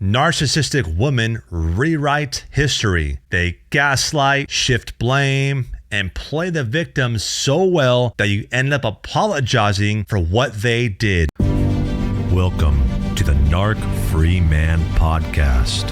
Narcissistic women rewrite history. They gaslight, shift blame, and play the victim so well that you end up apologizing for what they did. Welcome to the Narc Free Man Podcast.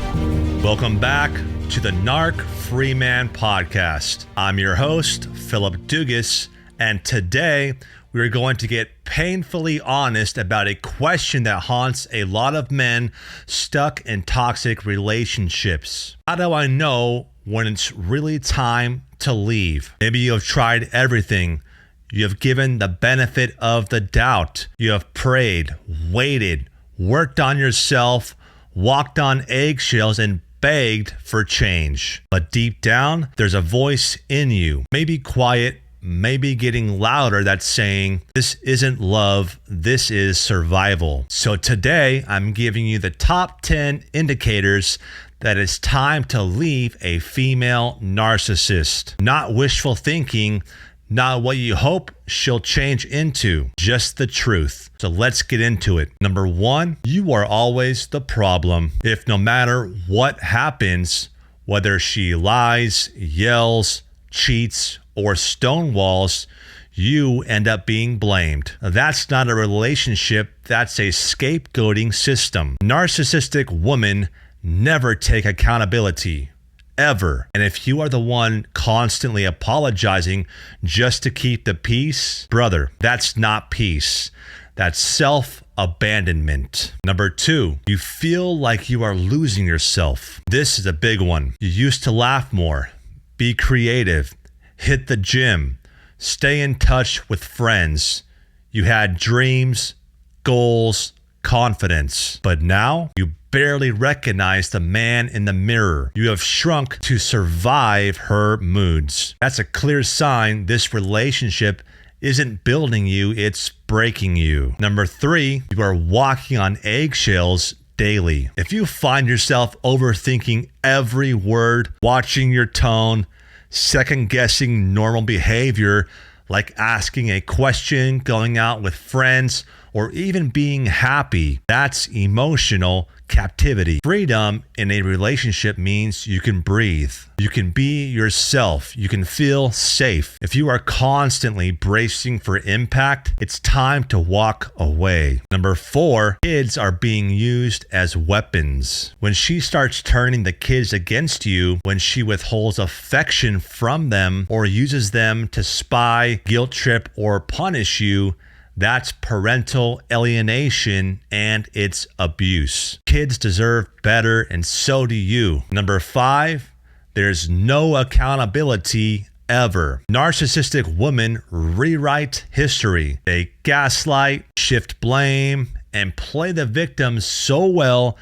Welcome back to the Narc Free Man Podcast. I'm your host, Phillip Dugas, and today we're going to get painfully honest about a question that haunts a lot of men stuck in toxic relationships. How do I know when it's really time to leave? Maybe you have tried everything. You have given the benefit of the doubt. You have prayed, waited, worked on yourself, walked on eggshells, and begged for change. But deep down, there's a voice in you, maybe quiet, maybe getting louder, that's saying, this isn't love, this is survival. So today, I'm giving you the top 10 indicators that it's time to leave a female narcissist. Not wishful thinking, not what you hope she'll change into, just the truth. So let's get into it. Number 1, you are always the problem. If no matter what happens, whether she lies, yells, cheats, or stonewalls, you end up being blamed. That's not a relationship, that's a scapegoating system. Narcissistic women never take accountability, ever. And if you are the one constantly apologizing just to keep the peace, brother, that's not peace. That's self-abandonment. Number 2, you feel like you are losing yourself. This is a big one. You used to laugh more, be creative, hit the gym, stay in touch with friends. You had dreams, goals, confidence. But now you barely recognize the man in the mirror. You have shrunk to survive her moods. That's a clear sign this relationship isn't building you, it's breaking you. Number 3, you are walking on eggshells daily. If you find yourself overthinking every word, watching your tone, second-guessing normal behavior like asking a question, going out with friends, or even being happy, that's emotional captivity. Freedom in a relationship means you can breathe. You can be yourself. You can feel safe. If you are constantly bracing for impact, it's time to walk away. Number 4, kids are being used as weapons. When she starts turning the kids against you, when she withholds affection from them or uses them to spy, guilt trip, or punish you, that's parental alienation and it's abuse. Kids deserve better and so do you. Number 5, there's no accountability ever. Narcissistic women rewrite history. They gaslight, shift blame, and play the victim so well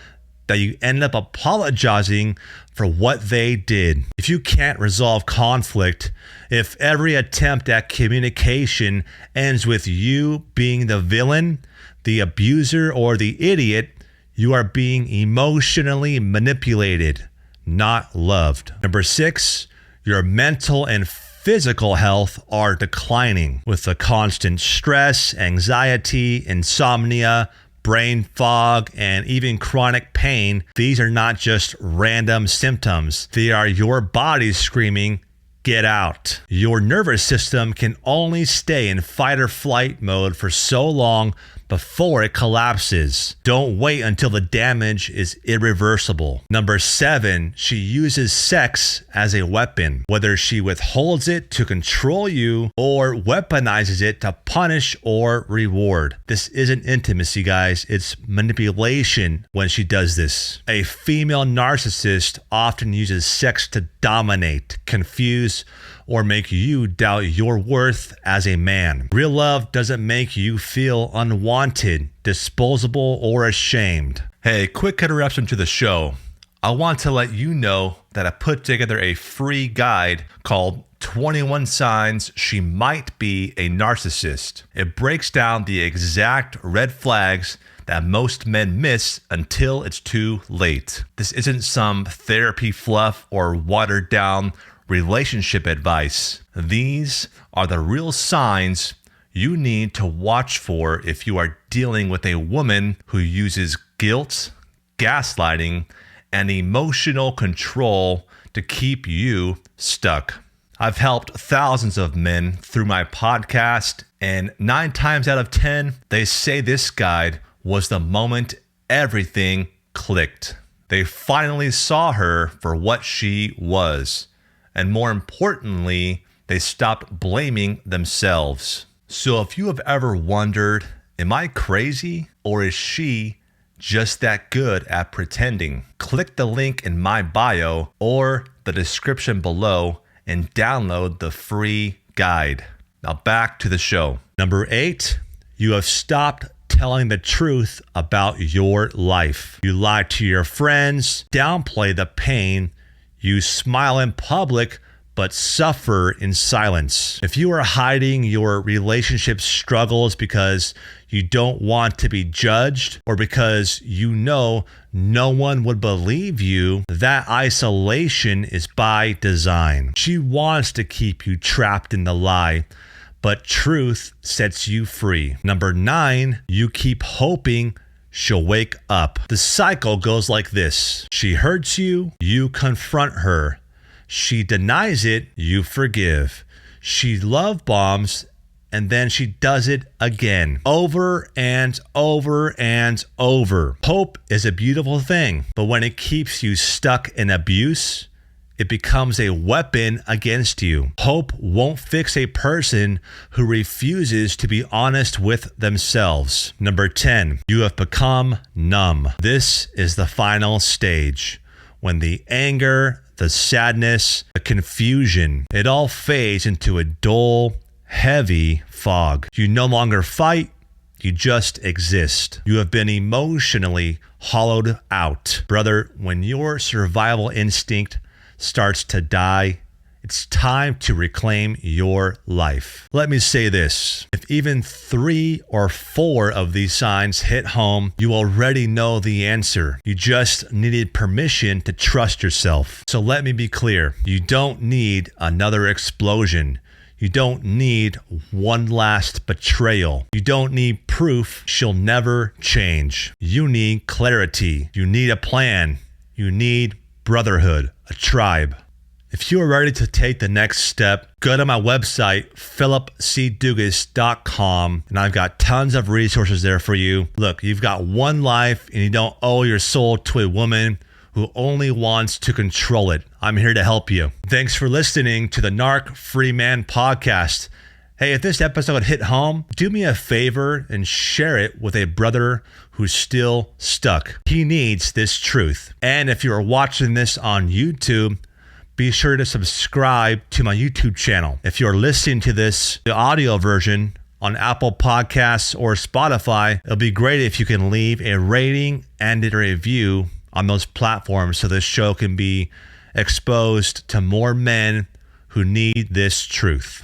that you end up apologizing for what they did. If you can't resolve conflict, if every attempt at communication ends with you being the villain, the abuser, or the idiot, you are being emotionally manipulated, not loved. Number 6, your mental and physical health are declining with the constant stress, anxiety, insomnia, brain fog, and even chronic pain. These are not just random symptoms. They are your body screaming, get out. Your nervous system can only stay in fight or flight mode for so long before it collapses. Don't wait until the damage is irreversible. Number 7, she uses sex as a weapon. Whether she withholds it to control you or weaponizes it to punish or reward. This isn't intimacy, guys. It's manipulation when she does this. A female narcissist often uses sex to dominate, confuse, or make you doubt your worth as a man. Real love doesn't make you feel unwanted, disposable, or ashamed. Hey, quick interruption to the show. I want to let you know that I put together a free guide called 21 Signs She Might Be a Narcissist. It breaks down the exact red flags that most men miss until it's too late. This isn't some therapy fluff or watered down relationship advice. These are the real signs you need to watch for if you are dealing with a woman who uses guilt, gaslighting, and emotional control to keep you stuck. I've helped thousands of men through my podcast, and 9 times out of 10, they say this guide was the moment everything clicked. They finally saw her for what she was. And more importantly, they stopped blaming themselves. So if you have ever wondered, am I crazy or is she just that good at pretending? Click the link in my bio or the description below and download the free guide. Now back to the show. Number 8, you have stopped telling the truth about your life. You lie to your friends, downplay the pain. You smile in public, but suffer in silence. If you are hiding your relationship struggles because you don't want to be judged or because you know no one would believe you, that isolation is by design. She wants to keep you trapped in the lie, but truth sets you free. Number 9, you keep hoping she'll wake up. The cycle goes like this. She hurts you, you confront her. She denies it, you forgive. She love bombs, and then she does it again. Over and over and over. Hope is a beautiful thing, but when it keeps you stuck in abuse, it becomes a weapon against you. Hope won't fix a person who refuses to be honest with themselves. Number 10, you have become numb. This is the final stage. When the anger, the sadness, the confusion, it all fades into a dull, heavy fog. You no longer fight, you just exist. You have been emotionally hollowed out. Brother, when your survival instinct starts to die, it's time to reclaim your life. Let me say this. If even 3 or 4 of these signs hit home, you already know the answer. You just needed permission to trust yourself. So let me be clear. You don't need another explosion. You don't need one last betrayal. You don't need proof she'll never change. You need clarity. You need a plan. You need brotherhood, a tribe. If you are ready to take the next step, go to my website, phillipdugas.com, and I've got tons of resources there for you. Look, you've got one life and you don't owe your soul to a woman who only wants to control it. I'm here to help you. Thanks for listening to the Narc Free Man Podcast. Hey, if this episode hit home, do me a favor and share it with a brother who's still stuck. He needs this truth. And if you're watching this on YouTube, be sure to subscribe to my YouTube channel. If you're listening to this, the audio version on Apple Podcasts or Spotify, it'll be great if you can leave a rating and a review on those platforms so this show can be exposed to more men who need this truth.